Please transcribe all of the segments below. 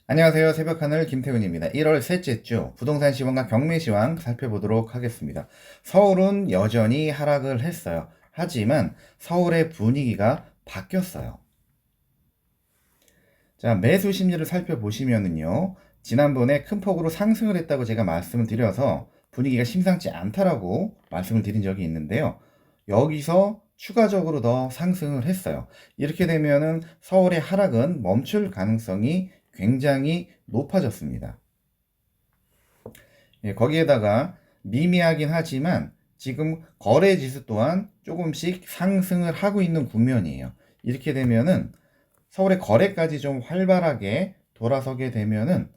안녕하세요. 새벽하늘 김태훈입니다. 1월 셋째 주 부동산 시황과 경매 시황 살펴보도록 하겠습니다. 서울은 여전히 하락을 했어요. 하지만 서울의 분위기가 바뀌었어요. 자, 매수 심리를 살펴보시면은요. 지난번에 큰 폭으로 상승을 했다고 제가 말씀을 드려서 분위기가 심상치 않다라고 말씀을 드린 적이 있는데요. 여기서 추가적으로 더 상승을 했어요. 이렇게 되면은 서울의 하락은 멈출 가능성이 굉장히 높아졌습니다. 예, 거기에다가 미미하긴 하지만 지금 거래 지수 또한 조금씩 상승을 하고 있는 국면이에요. 이렇게 되면은 서울의 거래까지 좀 활발하게 돌아서게 되면은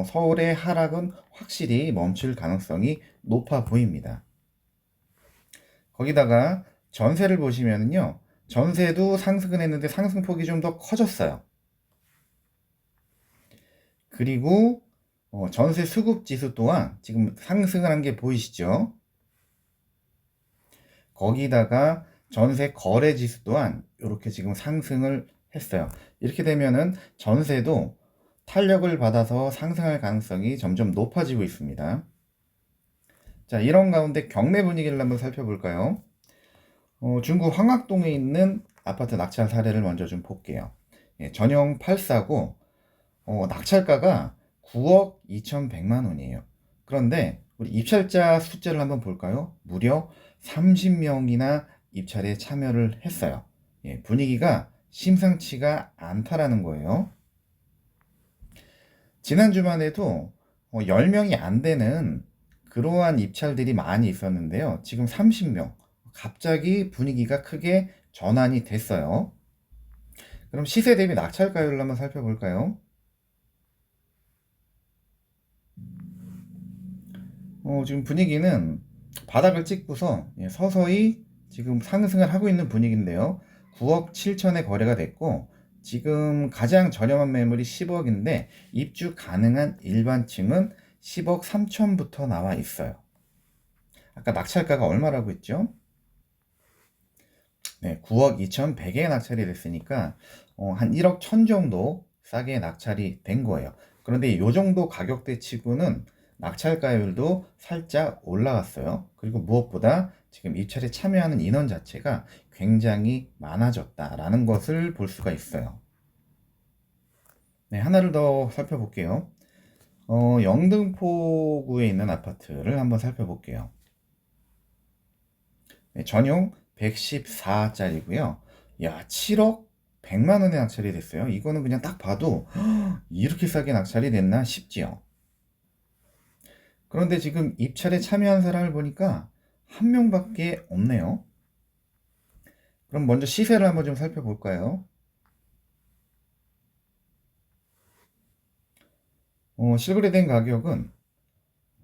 서울의 하락은 확실히 멈출 가능성이 높아 보입니다. 거기다가 전세를 보시면은요. 전세도 상승은 했는데 상승폭이 좀 더 커졌어요. 그리고 전세 수급 지수 또한 지금 상승을 한 게 보이시죠? 거기다가 전세 거래 지수 또한 이렇게 지금 상승을 했어요. 이렇게 되면은 전세도 탄력을 받아서 상승할 가능성이 점점 높아지고 있습니다. 자, 이런 가운데 경매 분위기를 한번 살펴볼까요? 중구 황학동에 있는 아파트 낙찰 사례를 먼저 좀 볼게요. 예, 전용 8사고 낙찰가가 9억 2,100만 원이에요. 그런데 우리 입찰자 숫자를 한번 볼까요? 무려 30명이나 입찰에 참여를 했어요. 예, 분위기가 심상치가 않다라는 거예요. 지난주만 해도 10명이 안 되는 그러한 입찰들이 많이 있었는데요. 지금 30명. 갑자기 분위기가 크게 전환이 됐어요. 그럼 시세 대비 낙찰가율을 한번 살펴볼까요? 지금 분위기는 바닥을 찍고서 서서히 지금 상승을 하고 있는 분위기인데요. 9억 7천에 거래가 됐고 지금 가장 저렴한 매물이 10억인데 입주 가능한 일반층은 10억 3천부터 나와 있어요. 아까 낙찰가가 얼마라고 했죠? 네, 9억 2,100에 낙찰이 됐으니까 한 1억 1천 정도 싸게 낙찰이 된 거예요. 그런데 이 정도 가격대 치고는 낙찰가율도 살짝 올라갔어요. 그리고 무엇보다 지금 입찰에 참여하는 인원 자체가 굉장히 많아졌다라는 것을 볼 수가 있어요. 네, 하나를 더 살펴볼게요. 영등포구에 있는 아파트를 한번 살펴볼게요. 네, 전용 114짜리고요. 야, 7억 100만 원에 낙찰이 됐어요. 이거는 그냥 딱 봐도 이렇게 싸게 낙찰이 됐나 싶지요. 그런데 지금 입찰에 참여한 사람을 보니까 한 명밖에 없네요. 그럼 먼저 시세를 한번 좀 살펴볼까요? 실거래된 가격은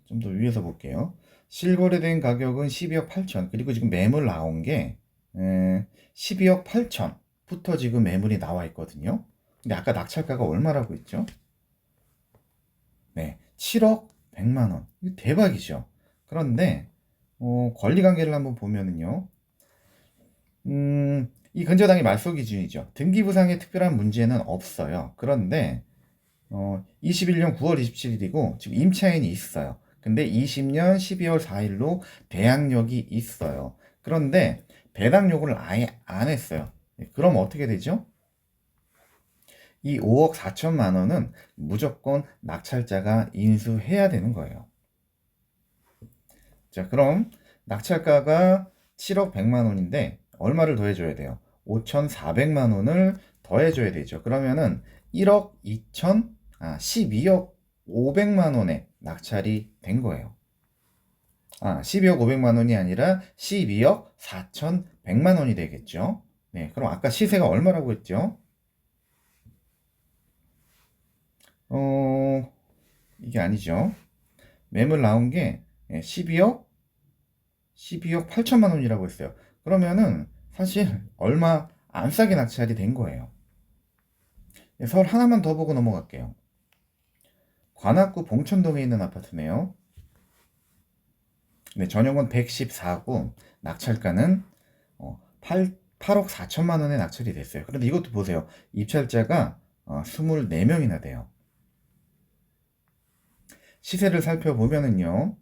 좀 더 위에서 볼게요. 실거래된 가격은 12억 8천. 그리고 지금 매물 나온 게 12억 8천부터 지금 매물이 나와 있거든요. 근데 아까 낙찰가가 얼마라고 했죠? 네, 7억 100만 원. 이거 대박이죠. 그런데 권리관계를 한번 보면은요. 이 근저당이 말소 기준이죠. 등기부상의 특별한 문제는 없어요. 그런데 21년 9월 27일이고 지금 임차인이 있어요. 근데 20년 12월 4일로 대항력이 있어요. 그런데 배당 요구를 아예 안 했어요. 그럼 어떻게 되죠? 이 5억 4천만 원은 무조건 낙찰자가 인수해야 되는 거예요. 자, 그럼 낙찰가가 7억 100만 원인데 얼마를 더해줘야 돼요? 5,400만 원을 더해줘야 되죠. 그러면은 1억 2천, 12억 500만 원에 낙찰이 된 거예요. 12억 500만 원이 아니라 12억 4,100만 원이 되겠죠. 네, 그럼 아까 시세가 얼마라고 했죠? 어, 이게 아니죠. 매물 나온 게 12억 8천만 원이라고 했어요. 그러면은 사실 얼마 안 싸게 낙찰이 된 거예요. 네, 서울 하나만 더 보고 넘어갈게요. 관악구 봉천동에 있는 아파트네요. 네, 전용은 114구, 낙찰가는 8억 4천만 원에 낙찰이 됐어요. 그런데 이것도 보세요. 입찰자가 24명이나 돼요. 시세를 살펴보면은요.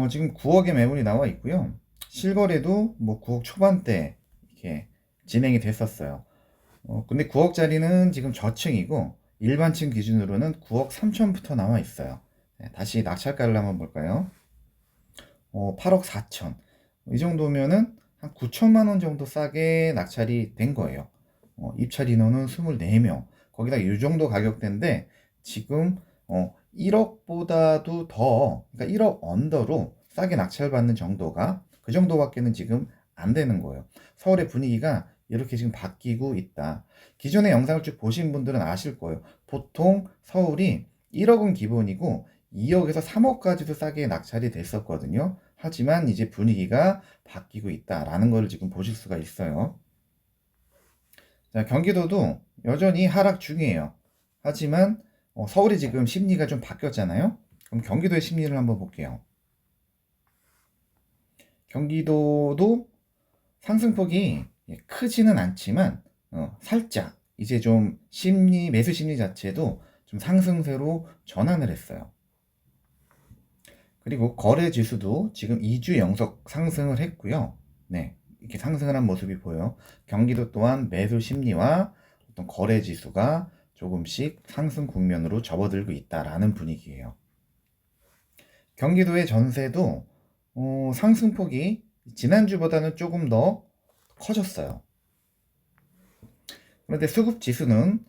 지금 9억의 매물이 나와 있고요. 실거래도 뭐 9억 초반대 이렇게 진행이 됐었어요. 근데 9억짜리는 지금 저층이고 일반층 기준으로는 9억 3천부터 나와 있어요. 네, 다시 낙찰가를 한번 볼까요? 8억 4천. 이 정도면은 한 9천만 원 정도 싸게 낙찰이 된 거예요. 입찰 인원은 24명. 거기다 이 정도 가격대인데 지금 1억보다도 더, 그러니까 1억 언더로 싸게 낙찰받는 정도가 그 정도밖에는 지금 안 되는 거예요. 서울의 분위기가 이렇게 지금 바뀌고 있다. 기존의 영상을 쭉 보신 분들은 아실 거예요. 보통 서울이 1억은 기본이고 2억에서 3억까지도 싸게 낙찰이 됐었거든요. 하지만 이제 분위기가 바뀌고 있다라는 걸 지금 보실 수가 있어요. 자, 경기도도 여전히 하락 중이에요. 하지만 서울이 지금 심리가 좀 바뀌었잖아요. 그럼 경기도의 심리를 한번 볼게요. 경기도도 상승폭이 크지는 않지만 살짝 이제 좀 매수 심리 자체도 좀 상승세로 전환을 했어요. 그리고 거래 지수도 지금 2주 연속 상승을 했고요. 네, 이렇게 상승을 한 모습이 보여요. 경기도 또한 매수 심리와 어떤 거래 지수가 조금씩 상승 국면으로 접어들고 있다라는 분위기예요. 경기도의 전세도 상승폭이 지난주보다는 조금 더 커졌어요. 그런데 수급 지수는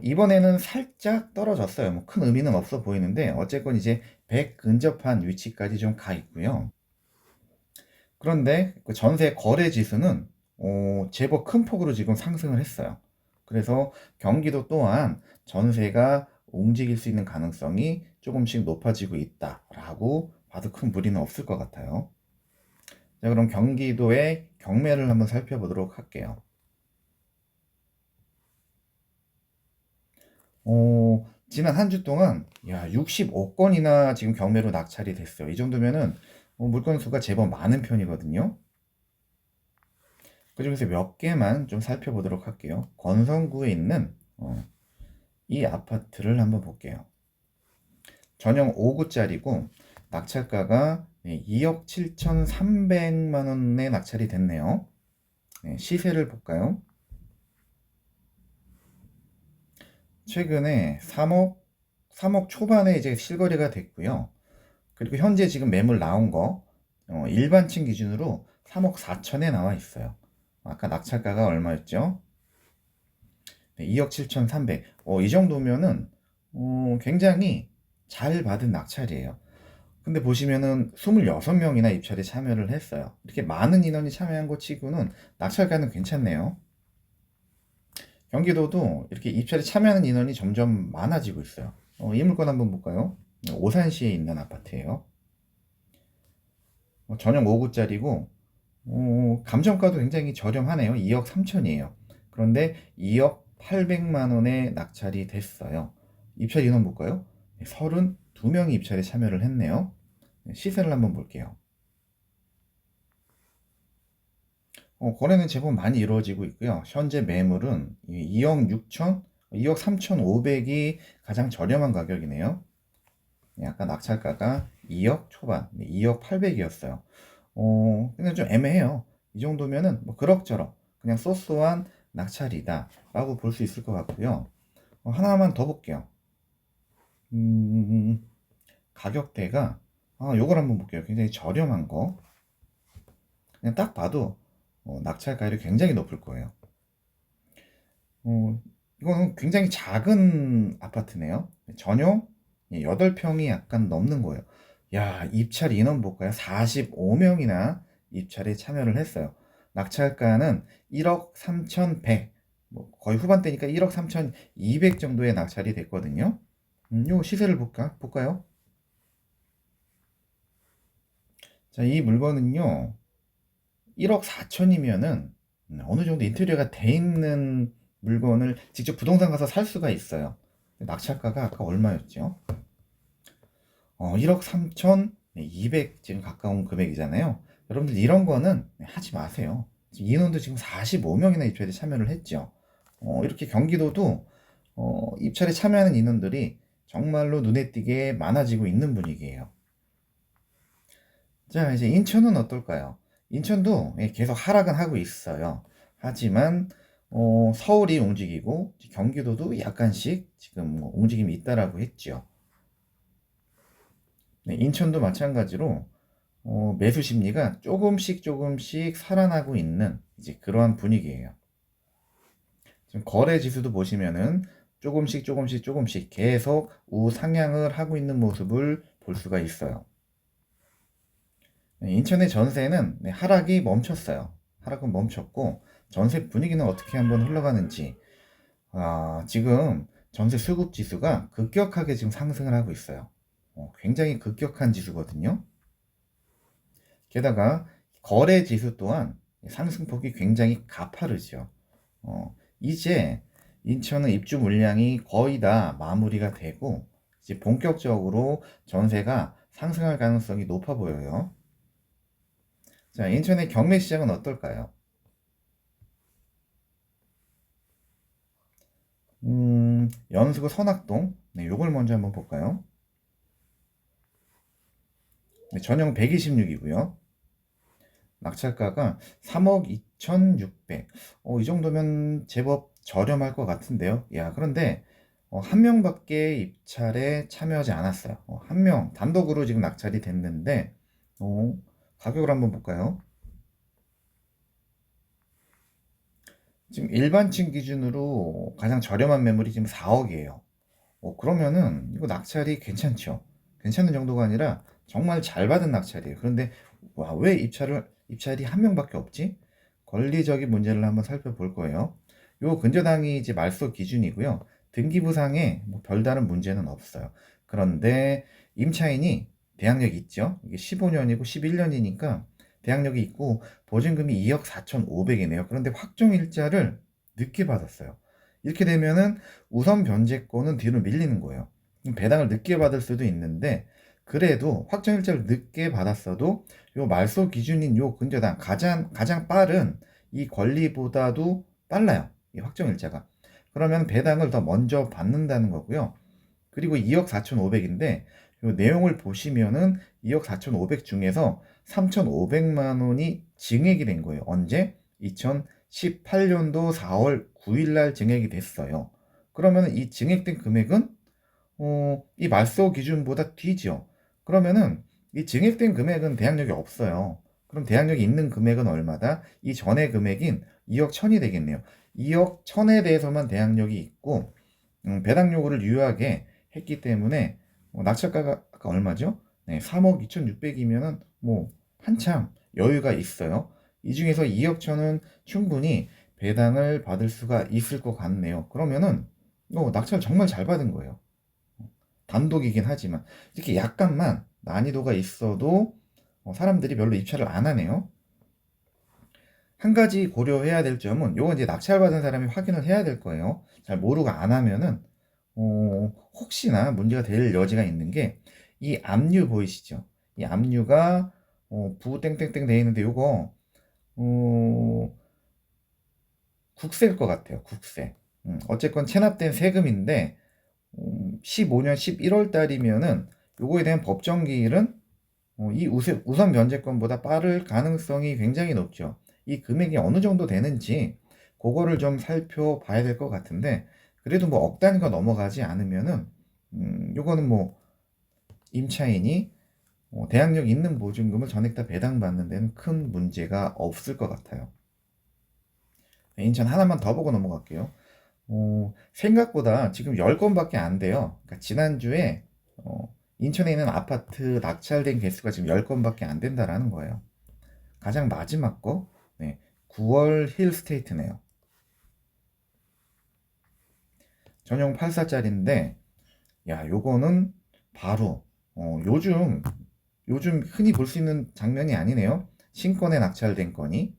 이번에는 살짝 떨어졌어요. 뭐 큰 의미는 없어 보이는데 어쨌건 이제 100 근접한 위치까지 좀 가 있고요. 그런데 그 전세 거래 지수는 제법 큰 폭으로 지금 상승을 했어요. 그래서 경기도 또한 전세가 움직일 수 있는 가능성이 조금씩 높아지고 있다라고 봐도 큰 무리는 없을 것 같아요. 자, 그럼 경기도의 경매를 한번 살펴보도록 할게요. 지난 한 주 동안 65건이나 지금 경매로 낙찰이 됐어요. 이 정도면은 물건 수가 제법 많은 편이거든요. 그중에서 몇 개만 좀 살펴보도록 할게요. 권성구에 있는 이 아파트를 한번 볼게요. 전용 5구짜리고 낙찰가가 2억 7,300만 원에 낙찰이 됐네요. 네, 시세를 볼까요? 최근에 3억 초반에 이제 실거래가 됐고요. 그리고 현재 지금 매물 나온 거 일반층 기준으로 3억 4천에 나와 있어요. 아까 낙찰가가 얼마였죠? 네, 2억 7,300. 이 정도면은 굉장히 잘 받은 낙찰이에요. 근데 보시면은 26명이나 입찰에 참여를 했어요. 이렇게 많은 인원이 참여한 것 치고는 낙찰가는 괜찮네요. 경기도도 이렇게 입찰에 참여하는 인원이 점점 많아지고 있어요. 이 물건 한번 볼까요? 오산시에 있는 아파트예요. 전용 5구짜리고 감정가도 굉장히 저렴하네요. 2억 3천이에요. 그런데 2억 800만 원에 낙찰이 됐어요. 입찰 인원 볼까요? 32명이 입찰에 참여를 했네요. 시세를 한번 볼게요. 거래는 제법 많이 이루어지고 있고요. 현재 매물은 2억 6천, 2억 3,500이 가장 저렴한 가격이네요. 아까 낙찰가가 2억 초반, 2억 800이었어요. 근데 좀 애매해요. 이 정도면은 뭐 그럭저럭 그냥 소소한 낙찰이다 라고 볼 수 있을 것 같고요. 하나만 더 볼게요. 가격대가 요걸 한번 볼게요. 굉장히 저렴한 거. 그냥 딱 봐도 낙찰가율이 굉장히 높을 거예요. 이거는 굉장히 작은 아파트네요. 전용 8평이 약간 넘는 거예요. 입찰 인원 볼까요? 45명이나 입찰에 참여를 했어요. 낙찰가는 1억 3,100, 뭐 거의 후반대니까 1억 3,200 정도의 낙찰이 됐거든요. 요 시세를 볼까요? 자, 이 물건은요, 1억 4천이면은 어느 정도 인테리어가 돼 있는 물건을 직접 부동산 가서 살 수가 있어요. 낙찰가가 아까 얼마였죠? 1억 3,200 지금 가까운 금액이잖아요. 여러분들 이런 거는 하지 마세요. 인원도 지금 45명이나 입찰에 참여를 했죠. 이렇게 경기도도 입찰에 참여하는 인원들이 정말로 눈에 띄게 많아지고 있는 분위기예요. 자, 이제 인천은 어떨까요? 인천도 계속 하락은 하고 있어요. 하지만 서울이 움직이고 경기도도 약간씩 지금 뭐 움직임이 있다라고 했죠. 네, 인천도 마찬가지로 매수 심리가 조금씩 살아나고 있는 이제 그러한 분위기예요. 지금 거래 지수도 보시면은 조금씩 계속 우상향을 하고 있는 모습을 볼 수가 있어요. 네, 인천의 전세는 하락이 멈췄어요. 하락은 멈췄고 전세 분위기는 어떻게 한번 흘러가는지 지금 전세 수급 지수가 급격하게 지금 상승을 하고 있어요. 굉장히 급격한 지수거든요. 게다가 거래 지수 또한 상승폭이 굉장히 가파르죠. 이제 인천은 입주 물량이 거의 다 마무리가 되고 이제 본격적으로 전세가 상승할 가능성이 높아 보여요. 자, 인천의 경매 시장은 어떨까요? 연수구 선악동. 네, 요걸 먼저 한번 볼까요? 네, 전용 126이고요. 낙찰가가 3억 2,600. 이 정도면 제법 저렴할 것 같은데요. 야, 그런데 한 명밖에 입찰에 참여하지 않았어요. 한 명 단독으로 지금 낙찰이 됐는데 가격을 한번 볼까요? 지금 일반층 기준으로 가장 저렴한 매물이 지금 4억이에요. 그러면은 이거 낙찰이 괜찮죠. 괜찮은 정도가 아니라 정말 잘 받은 낙찰이에요. 그런데 와, 왜 입찰이 한 명밖에 없지? 권리적인 문제를 한번 살펴볼 거예요. 요 근저당이 이제 말소 기준이고요. 등기부상에 뭐 별다른 문제는 없어요. 그런데 임차인이 대항력이 있죠. 이게 15년이고 11년이니까 대항력이 있고 보증금이 2억 4,500이네요. 그런데 확정일자를 늦게 받았어요. 이렇게 되면은 우선 변제권은 뒤로 밀리는 거예요. 배당을 늦게 받을 수도 있는데 그래도 확정일자를 늦게 받았어도 요 말소 기준인 요 근저당 가장 빠른 이 권리보다도 빨라요. 이 확정일자가. 그러면 배당을 더 먼저 받는다는 거고요. 그리고 2억 4,500인데 요 내용을 보시면은 2억 4,500 중에서 3,500만 원이 증액이 된 거예요. 언제? 2018년도 4월 9일 날 증액이 됐어요. 그러면 이 증액된 금액은 이 말소 기준보다 뒤죠. 그러면은 이 증액된 금액은 대항력이 없어요. 그럼 대항력이 있는 금액은 얼마다? 이 전의 금액인 2억 1천이 되겠네요. 2억 1천에 대해서만 대항력이 있고 배당 요구를 유효하게 했기 때문에 낙찰가가 아까 얼마죠? 네, 3억 2,600이면은 뭐 한참 여유가 있어요. 이 중에서 2억 천은 충분히 배당을 받을 수가 있을 것 같네요. 그러면은 낙찰 정말 잘 받은 거예요. 단독이긴 하지만 이렇게 약간만 난이도가 있어도 사람들이 별로 입찰을 안 하네요. 한 가지 고려해야 될 점은 요건 이제 낙찰받은 사람이 확인을 해야 될 거예요. 잘 모르고 안 하면은 혹시나 문제가 될 여지가 있는 게 이 압류 보이시죠? 이 압류가 부 땡땡땡 돼 있는데 요거 어, 국세일 것 같아요. 국세. 어쨌건 체납된 세금인데 15년 11월 달이면은 요거에 대한 법정 기일은 이 우선 변제권보다 빠를 가능성이 굉장히 높죠. 이 금액이 어느 정도 되는지 그거를 좀 살펴봐야 될 것 같은데 그래도 뭐 억 단위가 넘어가지 않으면은 요거는 뭐 임차인이 대항력 있는 보증금을 전액 다 배당받는 데는 큰 문제가 없을 것 같아요. 네, 인천 하나만 더 보고 넘어갈게요. 생각보다 지금 10건밖에 안 돼요. 그러니까 지난주에 인천에 있는 아파트 낙찰된 개수가 지금 10건밖에 안 된다라는 거예요. 가장 마지막 거, 네, 9월 힐 스테이트네요. 전용 84짜리인데, 야, 요거는 바로, 요즘 흔히 볼 수 있는 장면이 아니네요. 신권에 낙찰된 건이.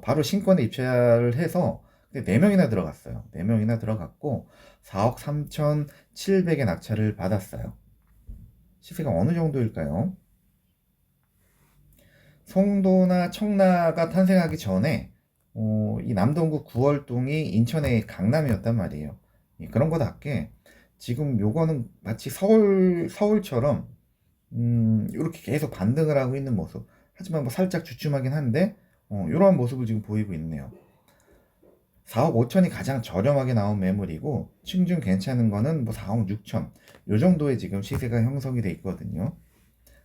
바로 신권에 입찰을 해서 4명이나 들어갔어요. 4명이나 들어갔고 4억 3,700의 낙찰을 받았어요. 시세가 어느 정도일까요? 송도나 청라가 탄생하기 전에 이 남동구 구월동이 인천의 강남이었단 말이에요. 그런 거답게 지금 요거는 마치 서울처럼 이렇게 계속 반등을 하고 있는 모습. 하지만 뭐 살짝 주춤하긴 한데 이러한 모습을 지금 보이고 있네요. 4억 5천이 가장 저렴하게 나온 매물이고 층중 괜찮은 거는 뭐 4억 6천 요 정도의 지금 시세가 형성이 돼 있거든요.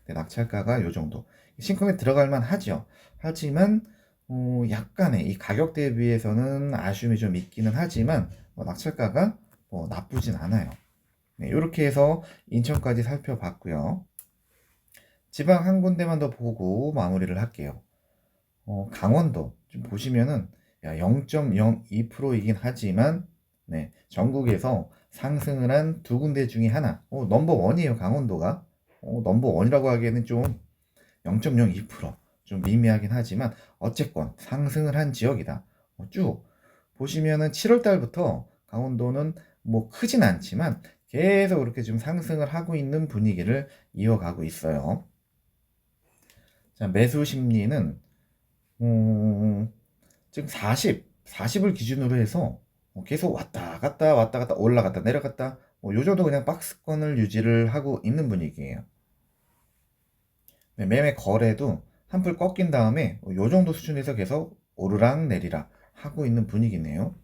낙찰가가 요 정도. 신컴에 들어갈 만 하죠. 하지만 약간의 이 가격 대비해서는 아쉬움이 좀 있기는 하지만 낙찰가가 뭐 나쁘진 않아요. 네, 이렇게 해서 인천까지 살펴봤고요. 지방 한 군데만 더 보고 마무리를 할게요. 강원도 좀 보시면은 0.02%이긴 하지만 네, 전국에서 상승을 한 두 군데 중에 하나. 넘버 원이에요, 강원도가. 넘버 원이라고 하기에는 좀 0.02%좀 미미하긴 하지만 어쨌건 상승을 한 지역이다. 쭉 보시면은 7월 달부터 강원도는 뭐 크진 않지만 계속 이렇게 좀 상승을 하고 있는 분위기를 이어가고 있어요. 자, 매수 심리는 지금 40을 기준으로 해서 계속 왔다 갔다 올라갔다 내려갔다 요 정도 그냥 박스권을 유지를 하고 있는 분위기예요. 네, 매매 거래도 한풀 꺾인 다음에 요 정도 수준에서 계속 오르락 내리락 하고 있는 분위기네요.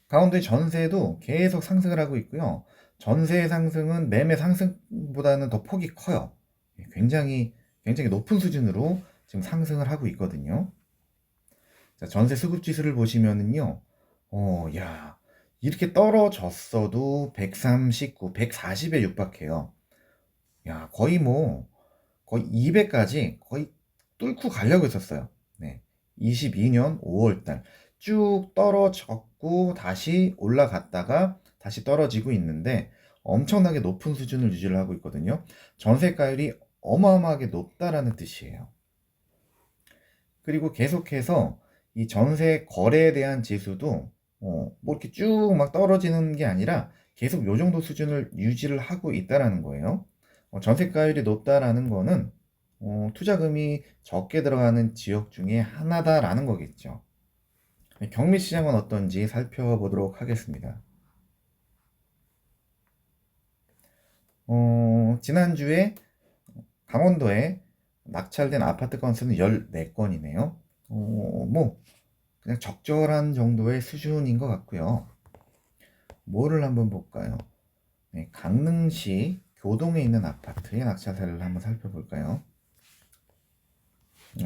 가운데 전세도 계속 상승을 하고 있고요. 전세 상승은 매매 상승보다는 더 폭이 커요. 굉장히 높은 수준으로 지금 상승을 하고 있거든요. 자, 전세 수급 지수를 보시면은요. 야, 이렇게 떨어졌어도 139, 140에 육박해요. 야, 거의 200까지 거의 뚫고 가려고 했었어요. 네. 22년 5월달 쭉 떨어졌고 다시 올라갔다가 다시 떨어지고 있는데 엄청나게 높은 수준을 유지를 하고 있거든요. 전세가율이 어마어마하게 높다라는 뜻이에요. 그리고 계속해서 이 전세 거래에 대한 지수도 뭐 이렇게 쭉 막 떨어지는 게 아니라 계속 요 정도 수준을 유지를 하고 있다라는 거예요. 전세가율이 높다라는 거는 투자금이 적게 들어가는 지역 중에 하나다라는 거겠죠. 경매 시장은 어떤지 살펴보도록 하겠습니다. 지난주에 강원도에 낙찰된 아파트 건수는 14건이네요. 뭐 그냥 적절한 정도의 수준인 것 같고요. 뭐를 한번 볼까요? 네, 강릉시 교동에 있는 아파트의 낙찰사를 한번 살펴볼까요?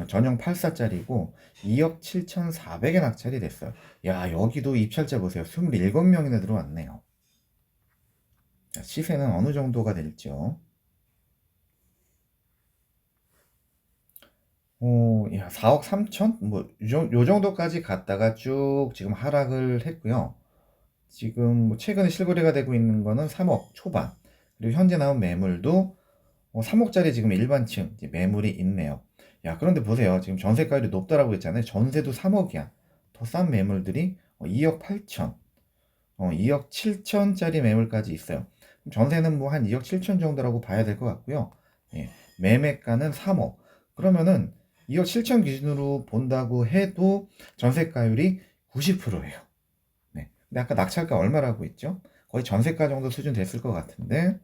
전용 8사짜리고 2억 7,400에 낙찰이 됐어요. 야, 여기도 입찰자 보세요. 27명이나 들어왔네요. 자, 시세는 어느 정도가 될지요? 야, 4억 3천? 요 정도까지 갔다가 쭉 지금 하락을 했고요. 지금 뭐 최근에 실거래가 되고 있는 거는 3억 초반. 그리고 현재 나온 매물도 3억짜리 지금 일반층 매물이 있네요. 야, 그런데 보세요. 지금 전세가율이 높다라고 했잖아요. 전세도 3억이야. 더 싼 매물들이 2억 8천, 2억 7천짜리 매물까지 있어요. 전세는 뭐 한 2억 7천 정도라고 봐야 될 것 같고요. 예, 매매가는 3억. 그러면은 2억 7천 기준으로 본다고 해도 전세가율이 90%예요. 네. 근데 아까 낙찰가 얼마라고 했죠? 거의 전세가 정도 수준 됐을 것 같은데,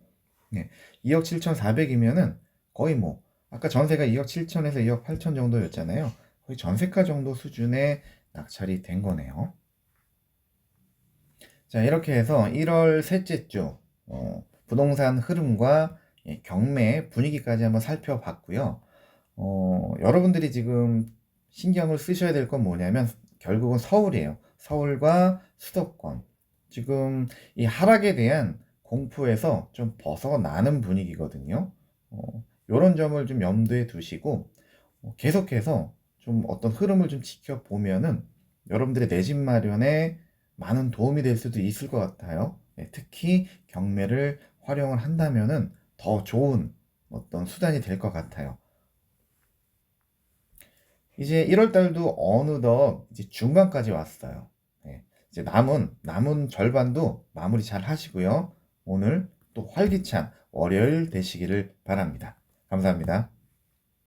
네. 2억 7,400이면은 거의 뭐, 아까 전세가 2억 7천에서 2억 8천 정도였잖아요. 거의 전세가 정도 수준의 낙찰이 된 거네요. 자, 이렇게 해서 1월 셋째 주, 부동산 흐름과 경매 분위기까지 한번 살펴봤고요. 여러분들이 지금 신경을 쓰셔야 될 건 뭐냐면 결국은 서울이에요. 서울과 수도권. 지금 이 하락에 대한 공포에서 좀 벗어나는 분위기거든요. 이런 점을 좀 염두에 두시고 계속해서 좀 어떤 흐름을 좀 지켜보면은 여러분들의 내 집 마련에 많은 도움이 될 수도 있을 것 같아요. 특히 경매를 활용을 한다면은 더 좋은 어떤 수단이 될 것 같아요. 이제 1월 달도 어느덧 이제 중반까지 왔어요. 네, 이제 남은 절반도 마무리 잘 하시고요. 오늘 또 활기찬 월요일 되시기를 바랍니다. 감사합니다.